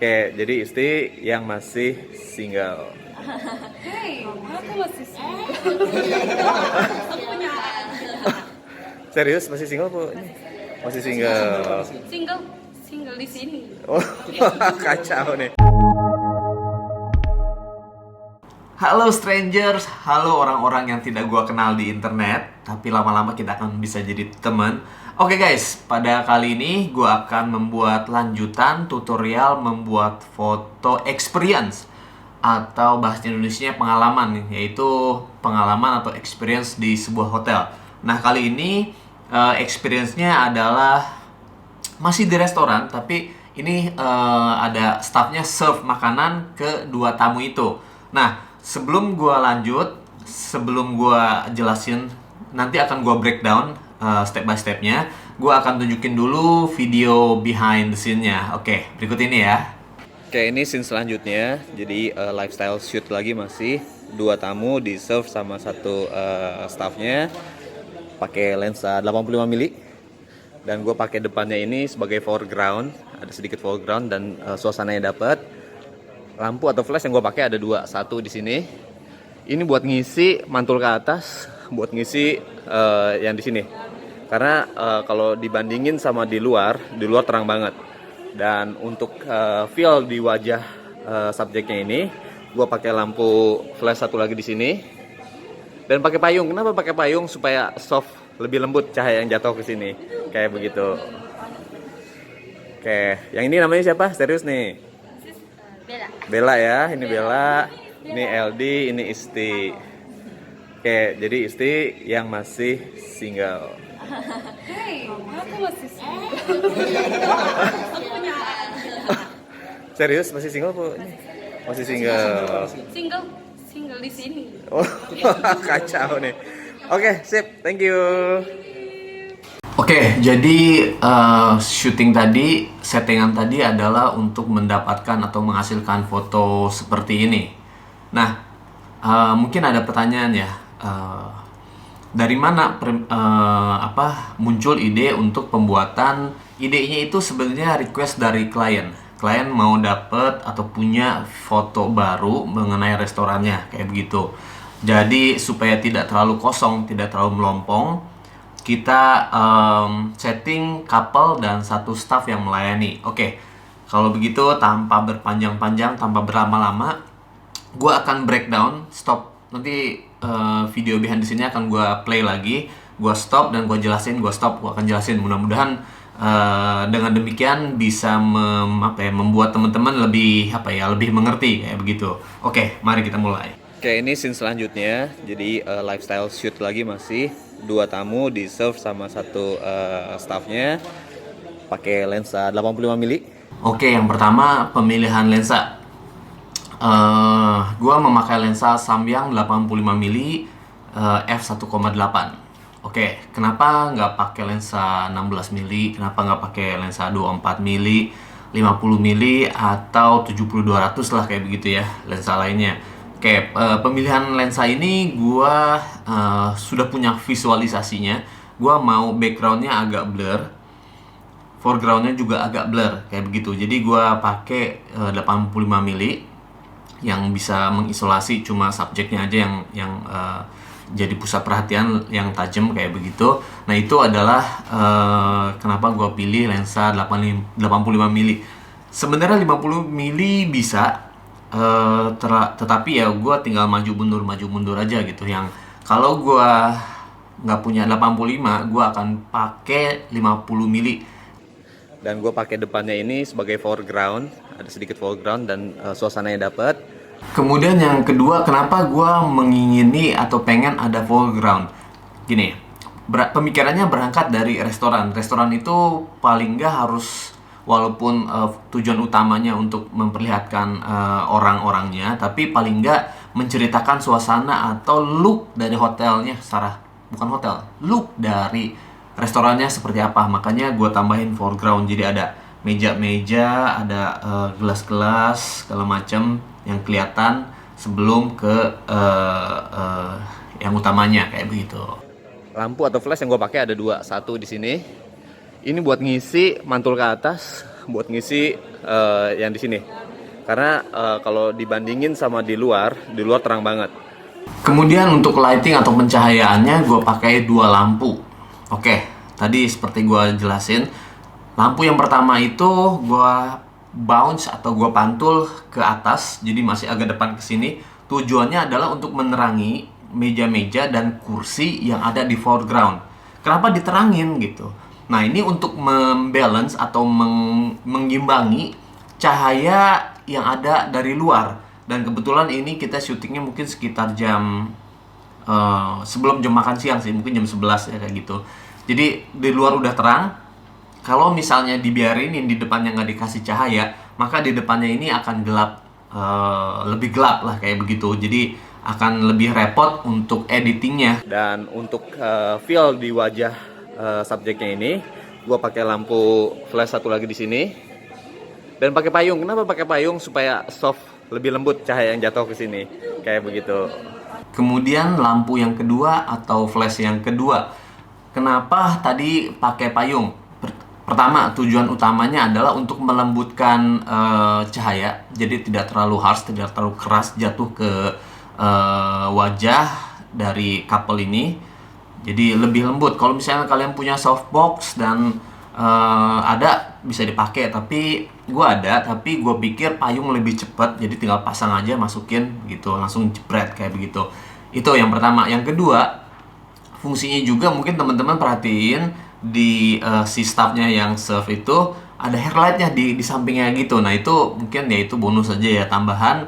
Oke, jadi Isti yang masih single. Hei, aku masih single. Aku punya Serius masih single Bu? Masih single. single di sini. Oh, kacau nih. Halo strangers, halo orang-orang yang tidak gua kenal di internet, tapi lama-lama kita akan bisa jadi teman. Oke guys, pada kali ini gua akan membuat lanjutan tutorial membuat foto experience atau bahasa Indonesia pengalaman, yaitu pengalaman atau experience di sebuah hotel. Nah kali ini experience-nya adalah masih di restoran, tapi ini ada staffnya serve makanan ke dua tamu itu. Nah, sebelum gua lanjut, sebelum gua jelasin, nanti akan gua breakdown step by stepnya. Gua akan tunjukin dulu video behind the scene-nya. Oke, berikut ini ya. Oke, ini scene selanjutnya. Jadi lifestyle shoot lagi masih dua tamu di serve sama satu staffnya pakai lensa 85 mili. Dan gue pakai depannya ini sebagai foreground, ada sedikit foreground dan suasananya dapat. Lampu atau flash yang gue pakai ada dua, satu di sini. Ini buat ngisi mantul ke atas, buat ngisi yang di sini. Karena kalau dibandingin sama di luar terang banget. Dan untuk feel di wajah subjeknya ini, gue pakai lampu flash satu lagi di sini. Dan pakai payung. Kenapa pakai payung? Supaya soft, lebih lembut cahaya yang jatuh ke sini. Kayak begitu. Oke, yang ini namanya siapa? Serius nih. Bella ya, ini Bella. Ini LD, ini Isti. Oke, jadi Isti yang masih single. Hei, aku masih single. Aku punya Serius masih single Bu? Masih single. single di sini. Oh, kacau nih. Oke, sip. Thank you. Oke, jadi syuting tadi, settingan tadi adalah untuk mendapatkan atau menghasilkan foto seperti ini. Nah, mungkin ada pertanyaan ya, dari mana muncul ide untuk pembuatan? Idenya itu sebenarnya request dari klien. Klien mau dapet atau punya foto baru mengenai restorannya, kayak begitu. Jadi supaya tidak terlalu kosong, tidak terlalu melompong, kita setting couple dan satu staff yang melayani. Oke, kalau begitu tanpa berpanjang-panjang, tanpa berlama-lama, gue akan breakdown, stop. Nanti video behind the scene-nya akan gue play lagi, gue stop dan gue jelasin, gue stop, gue akan jelasin. Mudah-mudahan dengan demikian bisa membuat teman-teman lebih lebih mengerti kayak begitu. Oke, mari kita mulai. Oke, ini scene selanjutnya. Jadi lifestyle shoot lagi masih dua tamu di serve sama satu staffnya pakai lensa 85 mili. Oke, yang pertama pemilihan lensa. Gua memakai lensa Samyang 85 mili f1,8. Oke, kenapa nggak pakai lensa 16 mili? Kenapa nggak pakai lensa 24 mili, 50 mili atau 70-200 lah kayak begitu ya, lensa lainnya. Oke, pemilihan lensa ini gua sudah punya visualisasinya. Gua mau backgroundnya agak blur, foregroundnya juga agak blur kayak begitu. Jadi gua pakai 85 mili yang bisa mengisolasi cuma subjeknya aja yang jadi pusat perhatian yang tajam kayak begitu. Nah itu adalah kenapa gua pilih lensa 85 mili. Sebenarnya 50 mili bisa. Tetapi ya gue tinggal maju mundur aja gitu. Yang kalau gue nggak punya 85, gue akan pakai 50 mili. Dan gue pakai depannya ini sebagai foreground, ada sedikit foreground dan suasananya dapat. Kemudian yang kedua, kenapa gue mengingini atau pengen ada foreground? Gini, pemikirannya berangkat dari restoran. Restoran itu paling nggak harus, walaupun tujuan utamanya untuk memperlihatkan orang-orangnya, tapi paling nggak menceritakan suasana atau look dari hotelnya, look dari restorannya seperti apa. Makanya gue tambahin foreground, jadi ada meja-meja, ada gelas-gelas segala macam yang kelihatan sebelum ke yang utamanya kayak begitu. Lampu atau flash yang gue pakai ada dua, satu di sini. Ini buat ngisi mantul ke atas, buat ngisi yang di sini. Karena kalau dibandingin sama di luar terang banget. Kemudian untuk lighting atau pencahayaannya gue pakai dua lampu. Oke, tadi seperti gue jelasin, lampu yang pertama itu gue bounce atau gue pantul ke atas, jadi masih agak depan ke sini. Tujuannya adalah untuk menerangi meja-meja dan kursi yang ada di foreground. Kenapa diterangin gitu? Nah, ini untuk membalance atau mengimbangi cahaya yang ada dari luar. Dan kebetulan ini kita syutingnya mungkin sekitar jam sebelum jam makan siang sih, mungkin jam 11 ya kayak gitu. Jadi di luar udah terang. Kalau misalnya dibiarin di depannya nggak dikasih cahaya, maka di depannya ini akan gelap, lebih gelap lah kayak begitu. Jadi akan lebih repot untuk editingnya. Dan untuk feel di wajah subjeknya ini, gue pakai lampu flash satu lagi di sini. Dan pakai payung. Kenapa pakai payung? Supaya soft, lebih lembut cahaya yang jatuh ke sini. Kayak begitu. Kemudian lampu yang kedua atau flash yang kedua. Kenapa tadi pakai payung? Pertama, tujuan utamanya adalah untuk melembutkan cahaya. Jadi tidak terlalu harsh, tidak terlalu keras jatuh ke wajah dari couple ini. Jadi lebih lembut. Kalau misalnya kalian punya softbox dan ada, bisa dipakai, tapi gue pikir payung lebih cepat, jadi tinggal pasang aja, masukin gitu, langsung jepret kayak begitu. Itu yang pertama. Yang kedua, fungsinya juga mungkin teman-teman perhatiin di si staffnya yang serve itu ada hairlightnya di sampingnya gitu. Nah itu mungkin ya itu bonus aja ya, tambahan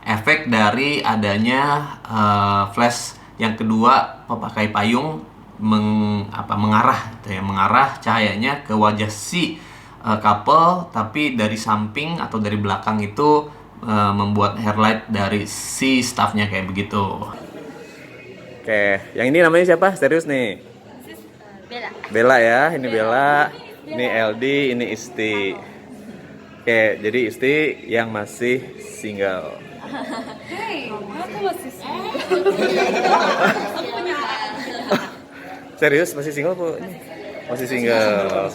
efek dari adanya flash yang kedua pakai payung mengarah gitu ya, mengarah cahayanya ke wajah si couple, tapi dari samping atau dari belakang itu membuat hairlight dari si staffnya kayak begitu. Oke, yang ini namanya siapa? Serius nih? Bella. Bella ya, ini Bella, ini LD, ini Isti. Oke, jadi Isti yang masih single. Hey, aku masih single. Aku punya Serius masih single bu? Masih single.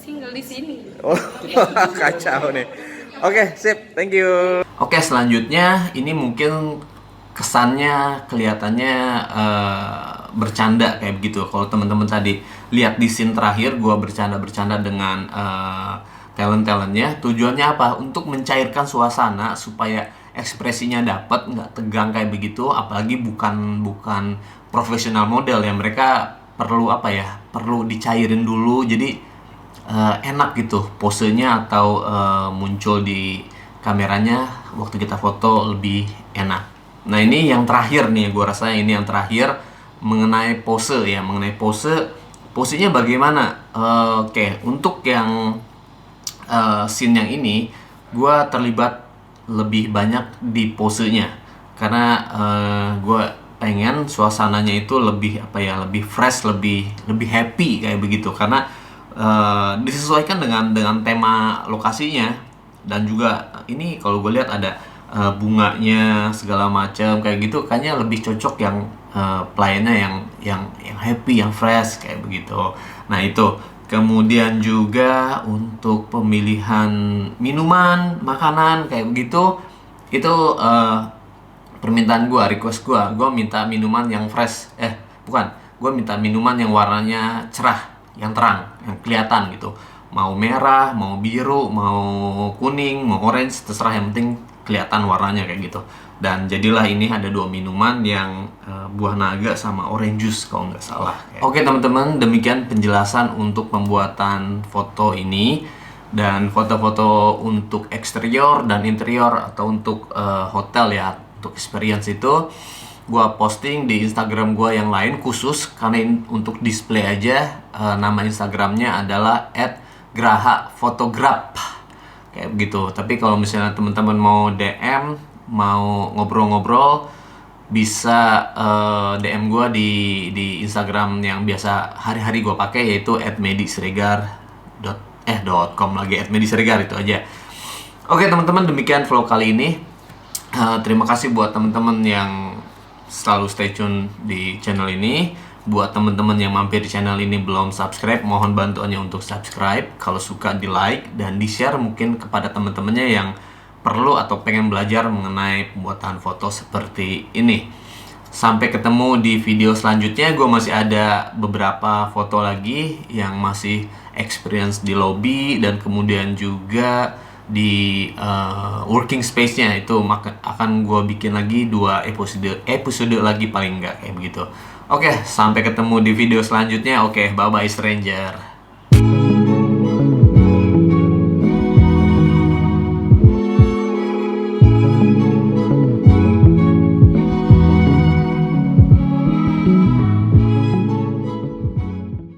single di sini. Oh, kacau nih. Oke, sip, thank you. Oke, selanjutnya ini mungkin kesannya kelihatannya bercanda kayak begitu. Kalau teman-teman tadi lihat di scene terakhir, gue bercanda dengan talent-talentnya. Tujuannya apa? Untuk mencairkan suasana supaya ekspresinya dapat, nggak tegang kayak begitu. Apalagi bukan profesional model ya, mereka perlu perlu dicairin dulu. Jadi enak gitu posenya atau muncul di kameranya waktu kita foto lebih enak. Nah ini yang terakhir nih, gue rasa ini yang terakhir mengenai pose ya, posenya bagaimana? Oke, untuk yang scene yang ini gue terlibat lebih banyak di posenya karena gue pengen suasananya itu lebih lebih fresh, lebih happy kayak begitu, karena disesuaikan dengan tema lokasinya. Dan juga ini kalau gue lihat ada bunganya segala macam kayak gitu, kayaknya lebih cocok yang pelayannya yang happy, yang fresh kayak begitu. Nah itu. Kemudian juga untuk pemilihan minuman, makanan kayak begitu, itu permintaan gue, request gue minta minuman yang fresh. Gue minta minuman yang warnanya cerah, yang terang, yang kelihatan gitu. Mau merah, mau biru, mau kuning, mau orange, terserah, yang penting kelihatan warnanya kayak gitu. Dan jadilah ini ada 2 minuman yang buah naga sama orange juice kalau nggak salah. Oke teman-teman, demikian penjelasan untuk pembuatan foto ini. Dan foto-foto untuk eksterior dan interior atau untuk hotel ya, untuk experience itu gua posting di Instagram gua yang lain khusus karena untuk display aja. Nama Instagramnya adalah @graha_photograph kayak begitu. Tapi kalau misalnya teman-teman mau DM, mau ngobrol-ngobrol, bisa DM gue di Instagram yang biasa hari-hari gue pakai, yaitu @medisiregar.com lagi @medisiregar, itu aja. Oke teman-teman, demikian vlog kali ini. Terima kasih buat teman-teman yang selalu stay tune di channel ini. Buat teman-teman yang mampir di channel ini belum subscribe, mohon bantuannya untuk subscribe. Kalau suka di like dan di share mungkin kepada teman-temannya yang perlu atau pengen belajar mengenai pembuatan foto seperti ini. Sampai ketemu di video selanjutnya. Gue masih ada beberapa foto lagi yang masih experience di lobby dan kemudian juga di working space-nya. Itu akan gue bikin lagi 2 episode lagi paling enggak, kayak begitu. Oke, sampai ketemu di video selanjutnya. Oke, bye-bye stranger.